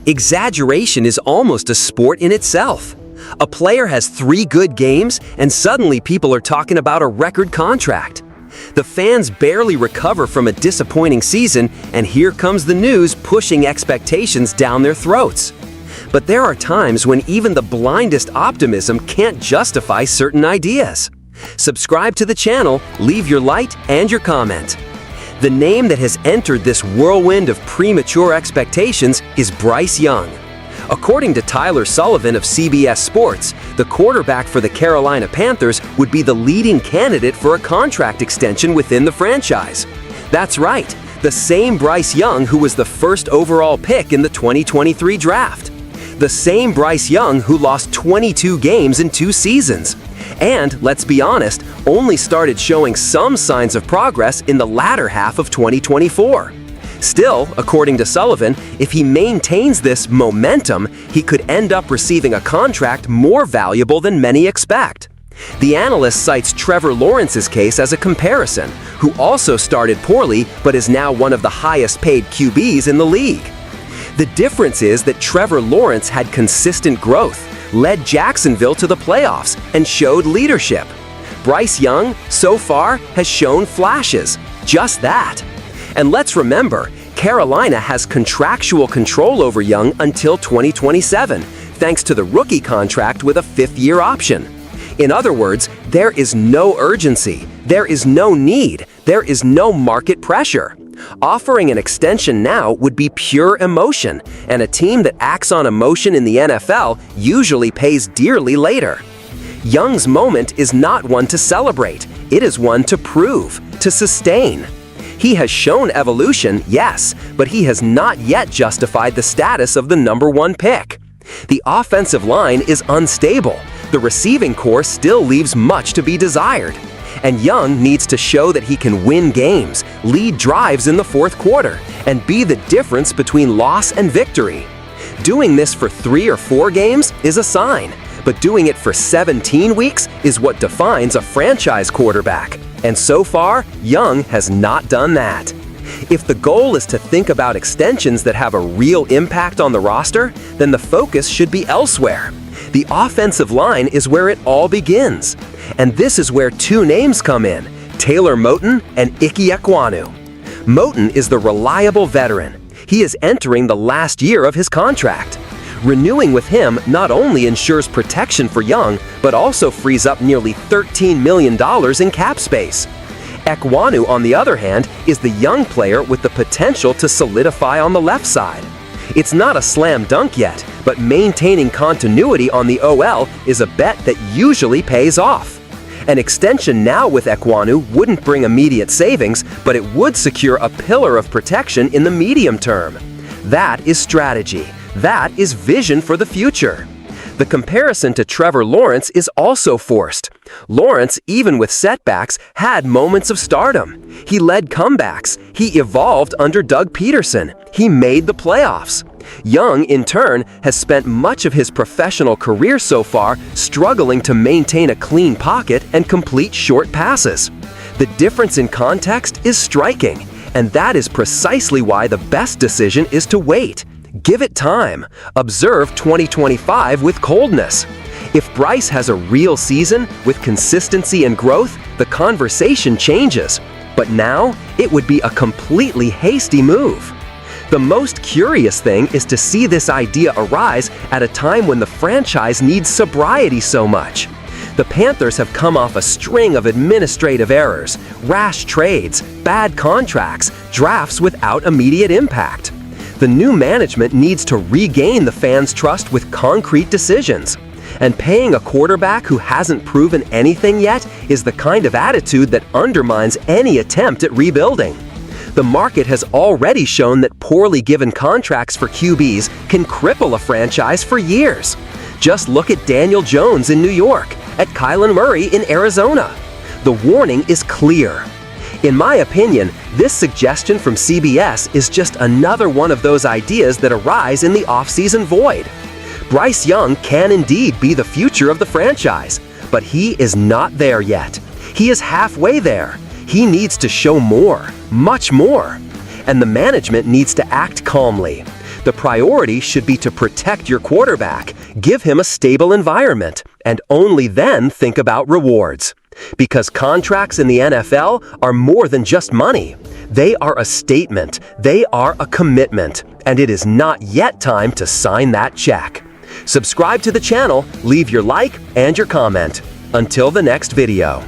Exaggeration is almost a sport in itself. A player has 3 good games, and suddenly people are talking about a record contract. The fans barely recover from a disappointing season, and here comes the news pushing expectations down their throats. But there are times when even the blindest optimism can't justify certain ideas. Subscribe to the channel, leave your like and your comment. The name that has entered this whirlwind of premature expectations is Bryce Young. According to Tyler Sullivan of CBS Sports, the quarterback for the Carolina Panthers would be the leading candidate for a contract extension within the franchise. That's right, the same Bryce Young who was the first overall pick in the 2023 draft. The same Bryce Young who lost 22 games in 2 seasons. And, let's be honest, only started showing some signs of progress in the latter half of 2024. Still, according to Sullivan, if he maintains this momentum, he could end up receiving a contract more valuable than many expect. The analyst cites Trevor Lawrence's case as a comparison, who also started poorly but is now one of the highest-paid QBs in the league. The difference is that Trevor Lawrence had consistent growth, led Jacksonville to the playoffs, and showed leadership. Bryce Young, so far, has shown flashes. Just that. And let's remember, Carolina has contractual control over Young until 2027, thanks to the rookie contract with a 5th-year option. In other words, there is no urgency, there is no need, there is no market pressure. Offering an extension now would be pure emotion, and a team that acts on emotion in the NFL usually pays dearly later. Young's moment is not one to celebrate, it is one to prove, to sustain. He has shown evolution, yes, but he has not yet justified the status of the #1 pick. The offensive line is unstable, the receiving corps still leaves much to be desired. And Young needs to show that he can win games, lead drives in the 4th quarter, and be the difference between loss and victory. Doing this for 3 or 4 games is a sign, but doing it for 17 weeks is what defines a franchise quarterback. And so far, Young has not done that. If the goal is to think about extensions that have a real impact on the roster, then the focus should be elsewhere. The offensive line is where it all begins. And this is where 2 names come in, Taylor Moton and Ike Ekwonu. Moton is the reliable veteran. He is entering the last year of his contract. Renewing with him not only ensures protection for Young, but also frees up nearly $13 million in cap space. Ekwonu, on the other hand, is the young player with the potential to solidify on the left side. It's not a slam dunk yet, but maintaining continuity on the OL is a bet that usually pays off. An extension now with Ekwonu wouldn't bring immediate savings, but it would secure a pillar of protection in the medium term. That is strategy. That is vision for the future. The comparison to Trevor Lawrence is also forced. Lawrence, even with setbacks, had moments of stardom. He led comebacks. He evolved under Doug Peterson. He made the playoffs. Young, in turn, has spent much of his professional career so far struggling to maintain a clean pocket and complete short passes. The difference in context is striking, and that is precisely why the best decision is to wait. Give it time. Observe 2025 with coldness. If Bryce has a real season with consistency and growth, the conversation changes. But now, it would be a completely hasty move. The most curious thing is to see this idea arise at a time when the franchise needs sobriety so much. The Panthers have come off a string of administrative errors, rash trades, bad contracts, drafts without immediate impact. The new management needs to regain the fans' trust with concrete decisions. And paying a quarterback who hasn't proven anything yet is the kind of attitude that undermines any attempt at rebuilding. The market has already shown that poorly given contracts for QBs can cripple a franchise for years. Just look at Daniel Jones in New York, at Kyler Murray in Arizona. The warning is clear. In my opinion, this suggestion from CBS is just another one of those ideas that arise in the offseason void. Bryce Young can indeed be the future of the franchise, but he is not there yet. He is halfway there. He needs to show more, much more. And the management needs to act calmly. The priority should be to protect your quarterback, give him a stable environment, and only then think about rewards. Because contracts in the NFL are more than just money. They are a statement, they are a commitment, and it is not yet time to sign that check. Subscribe to the channel, leave your like and your comment. Until the next video.